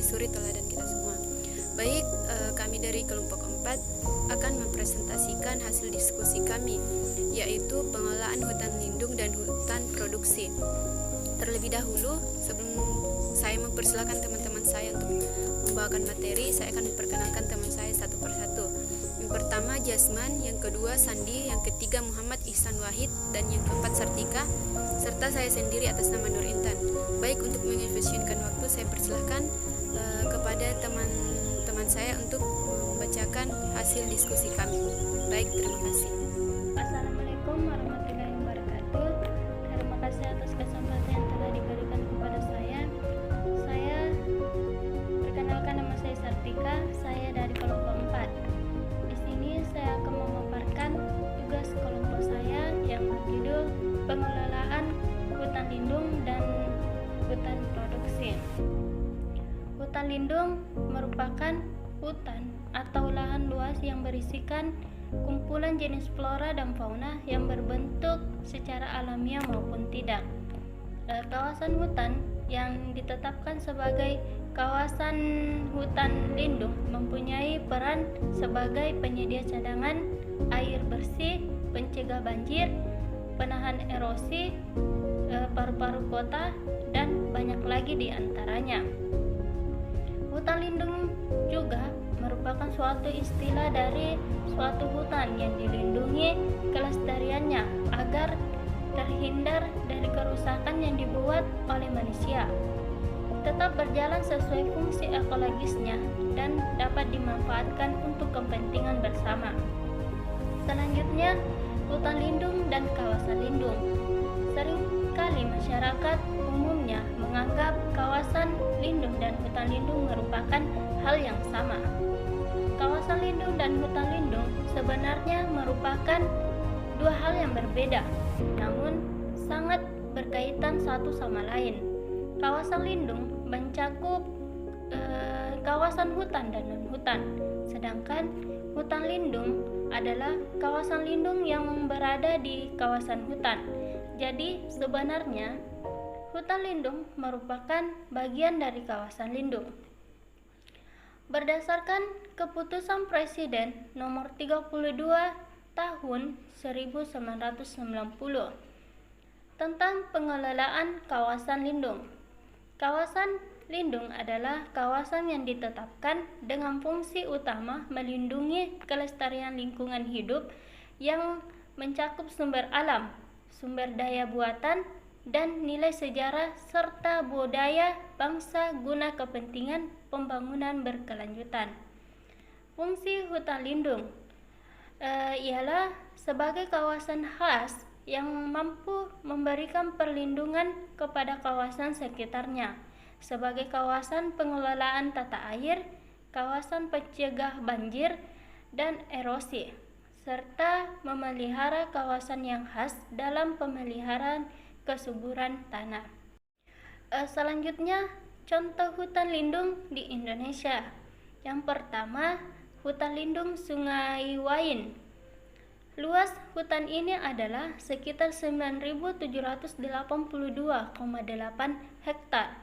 suri teladan kita semua. Baik, kami dari kelompok 4 akan mempresentasikan hasil diskusi kami, yaitu pengelolaan hutan lindung dan hutan produksi. Terlebih dahulu, sebelum saya mempersilahkan teman-teman saya untuk membawakan materi, saya akan memperkenalkan teman saya satu persatu. Yang pertama Jasman, yang kedua Sandi, yang ketiga Muhammad Ihsan Wahid, dan yang keempat Sartika, serta saya sendiri atas nama Nur Intan. Baik, untuk mengefisienkan waktu, saya persilahkan kepada teman-teman saya untuk membacakan hasil diskusi kami. Baik, terima kasih. Assalamualaikum warahmatullahi wabarakatuh. Terima kasih atas kesempatan yang telah diberikan kepada saya. Saya perkenalkan, nama saya Sartika, saya dari kelompok 4. Di sini saya akan memaparkan tugas kelompok saya yang berjudul pengelolaan hutan lindung dan hutan produksi. Hutan lindung merupakan hutan atau lahan luas yang berisikan kumpulan jenis flora dan fauna yang berbentuk secara alamiah maupun tidak. Kawasan hutan yang ditetapkan sebagai kawasan hutan lindung mempunyai peran sebagai penyedia cadangan air bersih, pencegah banjir, penahan erosi, paru-paru kota, dan banyak lagi di antaranya. Hutan lindung juga merupakan suatu istilah dari suatu hutan yang dilindungi kelestariannya agar terhindar dari kerusakan yang dibuat oleh manusia, tetap berjalan sesuai fungsi ekologisnya dan dapat dimanfaatkan untuk kepentingan bersama. Selanjutnya, hutan lindung dan kawasan lindung. Seringkali masyarakat umumnya menganggap kawasan lindung dan hutan lindung merupakan hal yang sama. Kawasan lindung dan hutan lindung sebenarnya merupakan dua hal yang berbeda, namun sangat berkaitan satu sama lain. Kawasan lindung mencakup kawasan hutan dan non-hutan, sedangkan hutan lindung adalah kawasan lindung yang berada di kawasan hutan. Jadi sebenarnya hutan lindung merupakan bagian dari kawasan lindung. Berdasarkan keputusan Presiden nomor 32 tahun 1990 tentang pengelolaan kawasan lindung. Kawasan lindung adalah kawasan yang ditetapkan dengan fungsi utama melindungi kelestarian lingkungan hidup yang mencakup sumber alam, sumber daya buatan, dan nilai sejarah serta budaya bangsa guna kepentingan pembangunan berkelanjutan. Fungsi hutan lindung ialah sebagai kawasan khas yang mampu memberikan perlindungan kepada kawasan sekitarnya, sebagai kawasan pengelolaan tata air, kawasan pencegah banjir dan erosi, serta memelihara kawasan yang khas dalam pemeliharaan kesuburan tanah. Selanjutnya, contoh hutan lindung di Indonesia. Yang pertama, hutan lindung Sungai Wain. Luas hutan ini adalah sekitar 9.782,8 hektar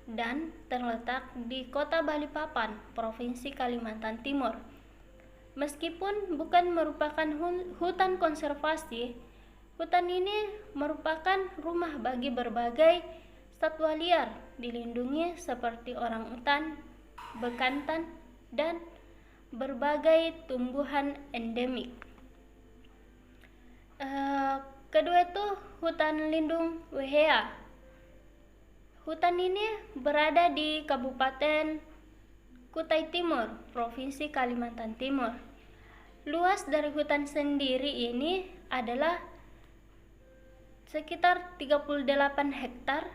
dan terletak di Kota Balikpapan, Provinsi Kalimantan Timur. Meskipun bukan merupakan hutan konservasi, hutan ini merupakan rumah bagi berbagai satwa liar dilindungi seperti orangutan, bekantan, dan berbagai tumbuhan endemik. Kedua itu hutan lindung Wehea. Hutan ini berada di Kabupaten Kutai Timur, Provinsi Kalimantan Timur. Luas dari hutan sendiri ini adalah sekitar 38 hektar,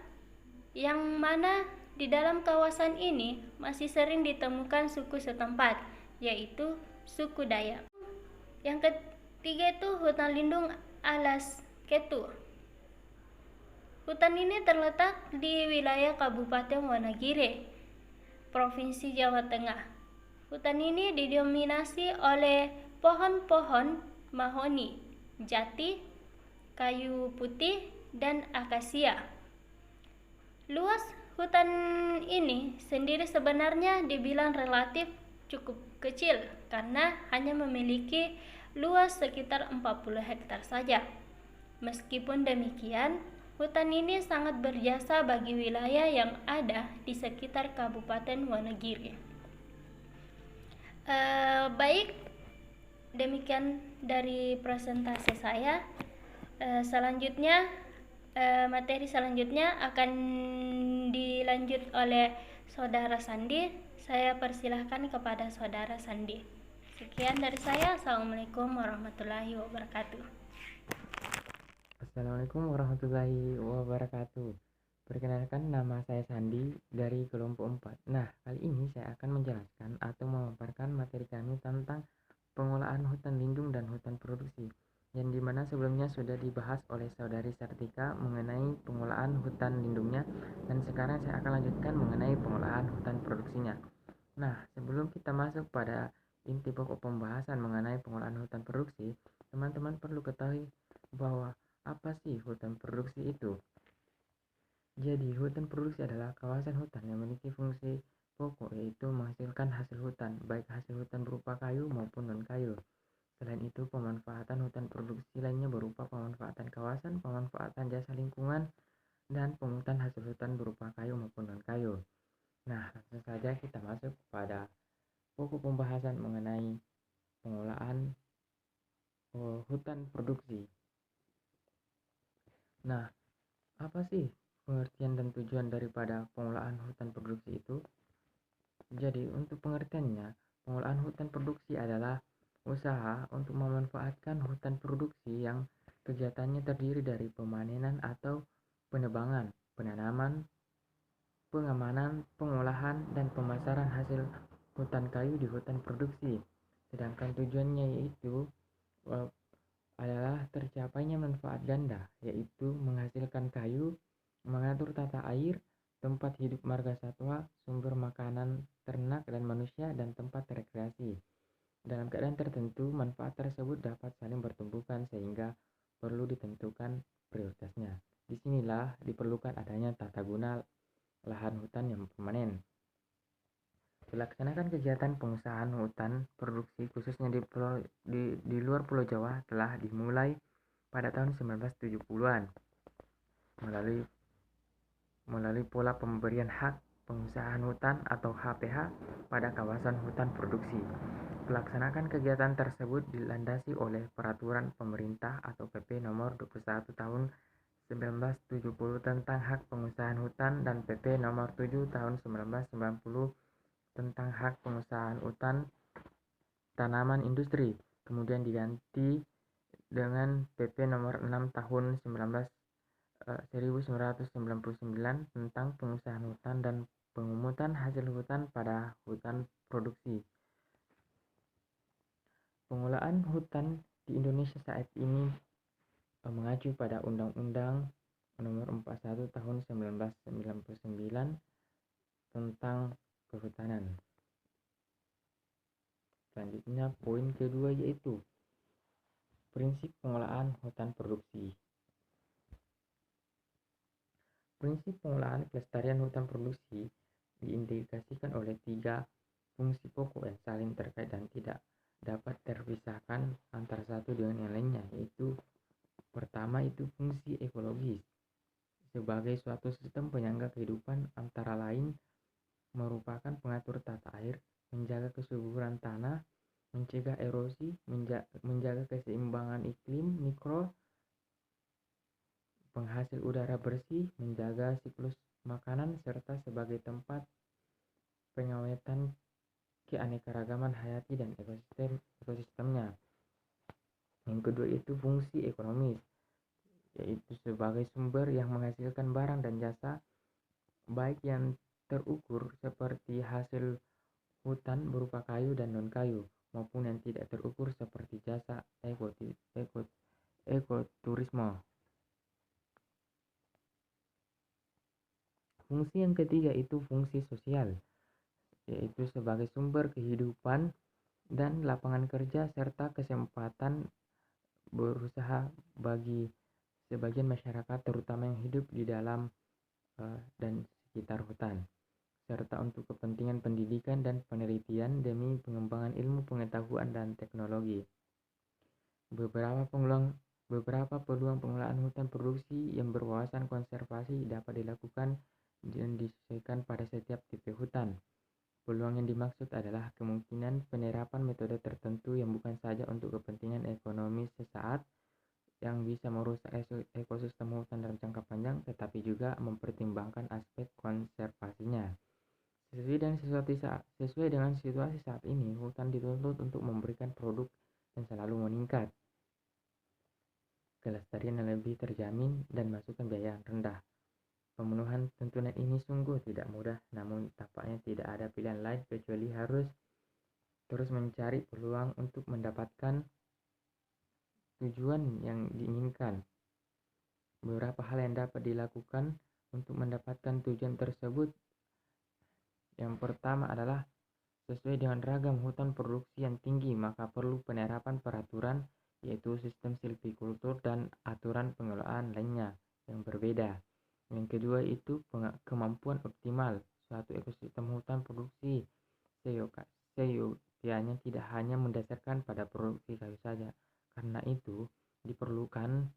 yang mana di dalam kawasan ini masih sering ditemukan suku setempat, yaitu suku Dayak. Yang ketiga itu hutan lindung Alas Ketu. Hutan ini terletak di wilayah Kabupaten Wonogiri, Provinsi Jawa Tengah. Hutan ini didominasi oleh pohon-pohon mahoni, jati, kayu putih, dan akasia. Luas Hutan ini sendiri sebenarnya dibilang relatif cukup kecil karena hanya memiliki luas sekitar 40 hektar saja. Meskipun demikian, hutan ini sangat berjasa bagi wilayah yang ada di sekitar Kabupaten Wonogiri. Baik, demikian dari presentasi saya. Selanjutnya materi selanjutnya akan dilanjut oleh Saudara Sandi. Saya persilahkan kepada Saudara Sandi. Sekian dari saya. Assalamualaikum warahmatullahi wabarakatuh. Assalamualaikum warahmatullahi wabarakatuh. Perkenalkan, nama saya Sandi dari kelompok 4. Nah, kali ini saya akan menjelaskan atau memaparkan materi kami tentang pengolahan hutan lindung dan hutan produksi, yang dimana sebelumnya sudah dibahas oleh Saudari Sartika mengenai pengolahan hutan lindungnya, dan sekarang saya akan lanjutkan mengenai pengolahan hutan produksinya. Nah, sebelum kita masuk pada inti pokok pembahasan mengenai pengolahan hutan produksi, teman-teman perlu ketahui bahwa apa sih hutan produksi itu? Jadi, hutan produksi adalah kawasan hutan yang memiliki fungsi pokok, yaitu menghasilkan hasil hutan, baik hasil hutan berupa kayu maupun non-kayu. Selain itu, pemanfaatan hutan produksi lainnya berupa pemanfaatan kawasan, pemanfaatan jasa lingkungan, dan penghutan hasil hutan berupa kayu maupun non-kayu. Nah, langsung saja kita masuk pada pokok pembahasan mengenai pengolahan hutan produksi. Nah, apa sih pengertian dan tujuan daripada pengolahan hutan produksi itu? Jadi, untuk pengertiannya, pengolahan hutan produksi adalah usaha untuk memanfaatkan hutan produksi yang kegiatannya terdiri dari pemanenan atau penebangan, penanaman, pengamanan, pengolahan, dan pemasaran hasil hutan kayu di hutan produksi. Sedangkan tujuannya yaitu adalah tercapainya manfaat ganda, yaitu menghasilkan kayu, mengatur tata air, tempat hidup marga satwa, sumber makanan ternak dan manusia, dan tempat rekreasi. Dalam keadaan tertentu, manfaat tersebut dapat saling bertumbukan sehingga perlu ditentukan prioritasnya. Disinilah diperlukan adanya tata guna lahan hutan yang permanen. Melaksanakan kegiatan pengusahaan hutan produksi khususnya di luar Pulau Jawa telah dimulai pada tahun 1970-an melalui pola pemberian hak pengusahaan hutan atau HPH pada kawasan hutan produksi. Pelaksanaan kegiatan tersebut dilandasi oleh Peraturan Pemerintah atau PP Nomor 21 Tahun 1970 tentang hak pengusahaan hutan dan PP Nomor 7 Tahun 1990 tentang hak pengusahaan hutan tanaman industri, kemudian diganti dengan PP Nomor 6 Tahun 1999 tentang pengusahaan hutan dan pengumutan hasil hutan pada hutan produksi. Pengolahan hutan di Indonesia saat ini mengacu pada Undang-Undang Nomor 41 Tahun 1999 tentang kehutanan. Selanjutnya, poin kedua yaitu prinsip pengolahan hutan produksi. Prinsip pengolahan pelestarian hutan produksi diindikasikan oleh 3 fungsi pokok yang saling terkait dan tidak dapat terpisahkan antara satu dengan yang lainnya, yaitu pertama itu fungsi ekologis. Sebagai suatu sistem penyangga kehidupan, antara lain merupakan pengatur tata air, menjaga kesuburan tanah, mencegah erosi, menjaga keseimbangan iklim mikro, penghasil udara bersih, menjaga siklus makanan, serta sebagai tempat pengawetan keanekaragaman hayati dan ekosistemnya. Yang kedua itu fungsi ekonomis, yaitu sebagai sumber yang menghasilkan barang dan jasa, baik yang terukur seperti hasil hutan berupa kayu dan non-kayu, maupun yang tidak terukur seperti jasa ekoturisme. Fungsi yang ketiga itu fungsi sosial, yaitu sebagai sumber kehidupan dan lapangan kerja serta kesempatan berusaha bagi sebagian masyarakat, terutama yang hidup di dalam dan sekitar hutan, serta untuk kepentingan pendidikan dan penelitian demi pengembangan ilmu pengetahuan dan teknologi. Beberapa peluang pengolahan hutan produksi yang berwawasan konservasi dapat dilakukan dan disesuaikan pada setiap tipe hutan. Peluang yang dimaksud adalah kemungkinan penerapan metode tertentu yang bukan saja untuk kepentingan ekonomi sesaat yang bisa merusak ekosistem hutan dalam jangka panjang, tetapi juga mempertimbangkan aspek konservasinya. Sesuai dengan situasi saat ini, hutan dituntut untuk memberikan produk yang selalu meningkat, kelestarian yang lebih terjamin, dan masukan biaya yang rendah. Pemenuhan tuntunan ini sungguh tidak mudah, namun tampaknya tidak ada pilihan lain kecuali harus terus mencari peluang untuk mendapatkan tujuan yang diinginkan. Beberapa hal yang dapat dilakukan untuk mendapatkan tujuan tersebut. Yang pertama adalah sesuai dengan ragam hutan produksi yang tinggi, maka perlu penerapan peraturan, yaitu sistem silvikultur dan aturan pengelolaan lainnya yang berbeda. Yang kedua itu kemampuan optimal suatu ekosistem hutan produksi. Seyogyanya tidak hanya mendasarkan pada produksi kayu saja. Karena itu diperlukan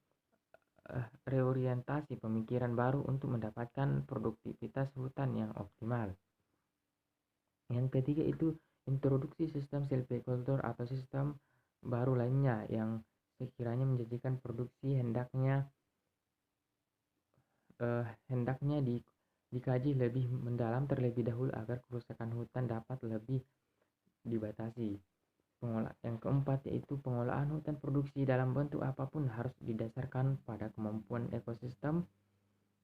reorientasi pemikiran baru untuk mendapatkan produktivitas hutan yang optimal. Yang ketiga itu introduksi sistem silviculture atau sistem baru lainnya yang sekiranya menjadikan produksi hendaknya dikaji lebih mendalam terlebih dahulu agar kerusakan hutan dapat lebih dibatasi. Yang keempat yaitu pengolahan hutan produksi dalam bentuk apapun harus didasarkan pada kemampuan ekosistem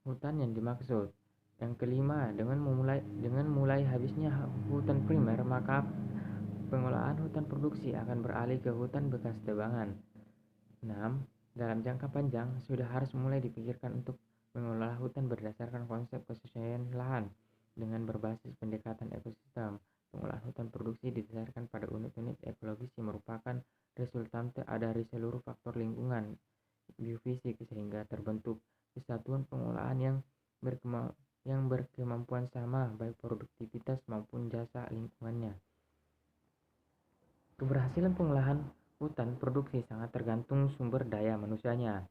hutan yang dimaksud. Yang kelima, dengan mulai habisnya hutan primer, maka pengolahan hutan produksi akan beralih ke hutan bekas tebangan. 6. Dalam jangka panjang, sudah harus mulai dipikirkan untuk mengelola hutan berdasarkan konsep kesesuaian lahan dengan berbasis pendekatan ekosistem. Pengolahan hutan produksi didasarkan pada unit-unit ekologis yang merupakan resultante dari seluruh faktor lingkungan biofisik, sehingga terbentuk kesatuan pengolahan yang berkemampuan sama baik produktivitas maupun jasa lingkungannya. Keberhasilan pengolahan hutan produksi sangat tergantung sumber daya manusianya.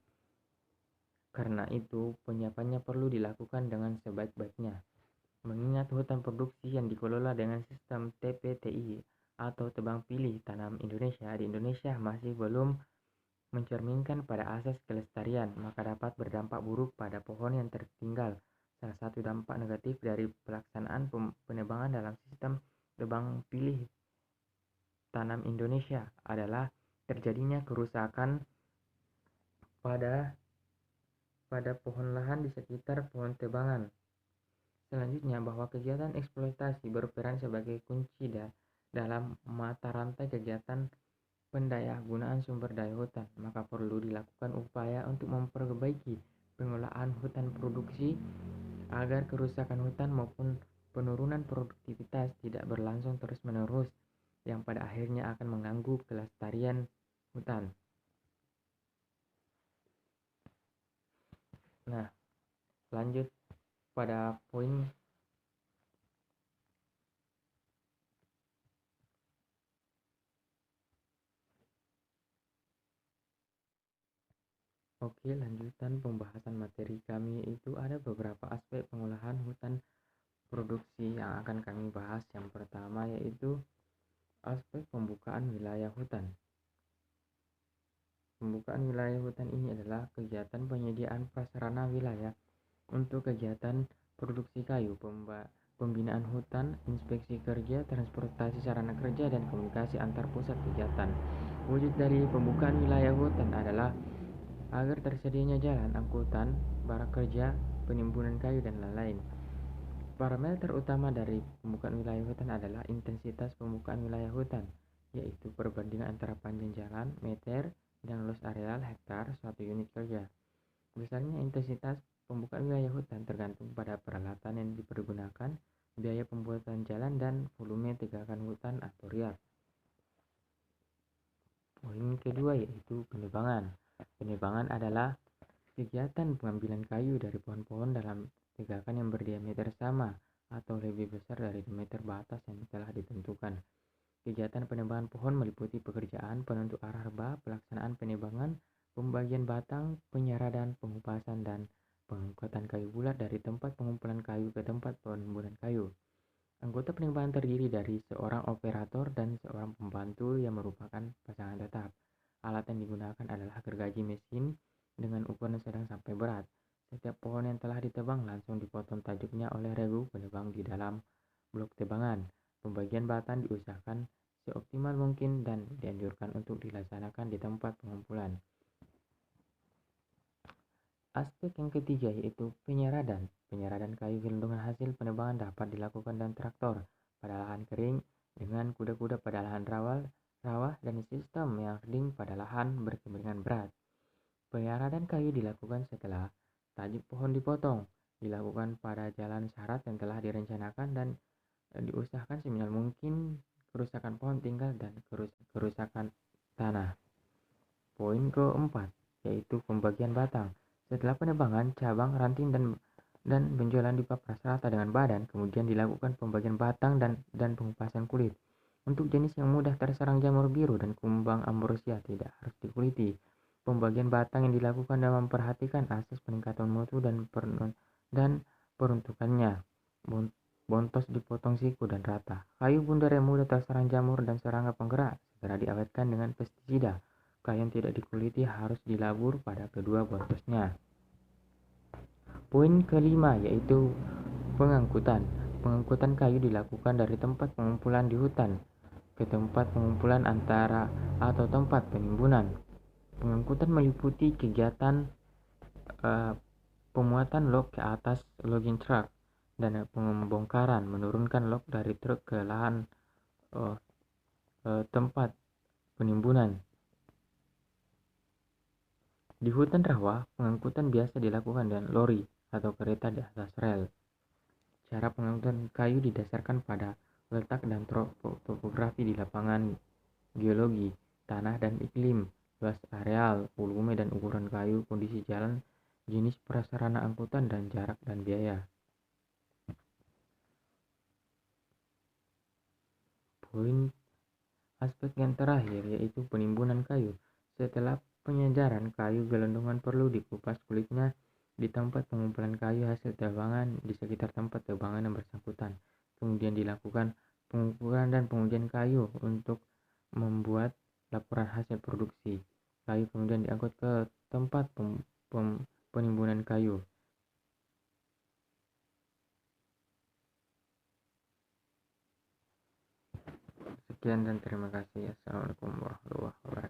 Karena itu, penyiapannya perlu dilakukan dengan sebaik-baiknya. Mengingat hutan produksi yang dikelola dengan sistem TPTI atau tebang pilih tanam Indonesia di Indonesia masih belum mencerminkan pada asas kelestarian, maka dapat berdampak buruk pada pohon yang tertinggal. Salah satu dampak negatif dari pelaksanaan penebangan dalam sistem tebang pilih tanam Indonesia adalah terjadinya kerusakan pada pohon lahan di sekitar pohon tebangan. Selanjutnya, bahwa kegiatan eksploitasi berperan sebagai kunci dalam mata rantai kegiatan pendayagunaan sumber daya hutan, maka perlu dilakukan upaya untuk memperbaiki pengolahan hutan produksi agar kerusakan hutan maupun penurunan produktivitas tidak berlangsung terus-menerus yang pada akhirnya akan mengganggu kelestarian hutan. Nah, lanjut pada poin lanjutan pembahasan materi kami itu ada beberapa aspek pengolahan hutan produksi yang akan kami bahas. Yang pertama yaitu aspek pembukaan wilayah hutan. Pembukaan wilayah hutan ini adalah kegiatan penyediaan prasarana wilayah untuk kegiatan produksi kayu, pembinaan hutan, inspeksi kerja, transportasi sarana kerja, dan komunikasi antar pusat kegiatan. Wujud dari pembukaan wilayah hutan adalah agar tersedianya jalan, angkutan, barang kerja, penimbunan kayu, dan lain-lain. Parameter utama dari pembukaan wilayah hutan adalah intensitas pembukaan wilayah hutan, yaitu perbandingan antara panjang jalan, meter, dan luas areal hektar suatu unit kerja. Besarnya intensitas pembukaan wilayah hutan tergantung pada peralatan yang dipergunakan, biaya pembuatan jalan, dan volume tegakan hutan atau riak. Poin kedua yaitu penebangan. Penebangan adalah kegiatan pengambilan kayu dari pohon-pohon dalam tegakan yang berdiameter sama atau lebih besar dari diameter batas yang telah ditentukan. Kegiatan penebangan pohon meliputi pekerjaan penentu arah rebah, pelaksanaan penebangan, pembagian batang, penyeradan, pengupasan, dan pengangkutan kayu bulat dari tempat pengumpulan kayu ke tempat penimbunan kayu. Anggota penebangan terdiri dari seorang operator dan seorang pembantu yang merupakan pasangan tetap. Alat yang digunakan adalah gergaji mesin dengan ukuran sedang sampai berat. Setiap pohon yang telah ditebang langsung dipotong tajuknya oleh regu penebang di dalam blok tebangan. Pembagian batang diusahakan seoptimal mungkin dan dianjurkan untuk dilaksanakan di tempat pengumpulan. Aspek yang ketiga yaitu penyeradan. Penyeradan kayu gelondongan hasil penebangan dapat dilakukan dengan traktor pada lahan kering, dengan kuda-kuda pada lahan rawa, dan sistem yarding pada lahan berkemiringan berat. Penyeradan kayu dilakukan setelah tajuk pohon dipotong, dilakukan pada jalan syarat yang telah direncanakan dan diusahakan seminimal mungkin kerusakan pohon tinggal dan kerusakan tanah. Poin keempat yaitu pembagian batang. Setelah penebangan, cabang, ranting, dan benjolan dipapras rata dengan badan, kemudian dilakukan pembagian batang dan pengupasan kulit. Untuk jenis yang mudah terserang jamur biru dan kumbang ambrosia tidak harus dikuliti. Pembagian batang yang dilakukan dengan memperhatikan asas peningkatan mutu dan peruntukannya. Bontos dipotong siku dan rata. Kayu bundar yang mudah terserang jamur dan serangga penggerak segera diawetkan dengan pestisida. Kayu yang tidak dikuliti harus dilabur pada kedua bontosnya. Poin kelima yaitu pengangkutan. Pengangkutan kayu dilakukan dari tempat pengumpulan di hutan ke tempat pengumpulan atau tempat penimbunan. Pengangkutan meliputi kegiatan pemuatan log ke atas logging truck dan pembongkaran menurunkan log dari truk ke lahan tempat penimbunan. Di hutan rawa, pengangkutan biasa dilakukan dengan lori atau kereta di atas rel. Cara pengangkutan kayu didasarkan pada letak dan topografi di lapangan, geologi, tanah dan iklim, luas areal, volume dan ukuran kayu, kondisi jalan, jenis prasarana angkutan, dan jarak dan biaya. Poin aspek yang terakhir yaitu penimbunan kayu. Setelah penyejaran, kayu gelondongan perlu dikupas kulitnya di tempat pengumpulan kayu hasil tebangan di sekitar tempat tebangan yang bersangkutan. Kemudian dilakukan pengukuran dan pengujian kayu untuk membuat laporan hasil produksi. Kayu kemudian diangkut ke tempat penimbunan kayu. Sekian dan terima kasih. Assalamualaikum warahmatullahi wabarakatuh.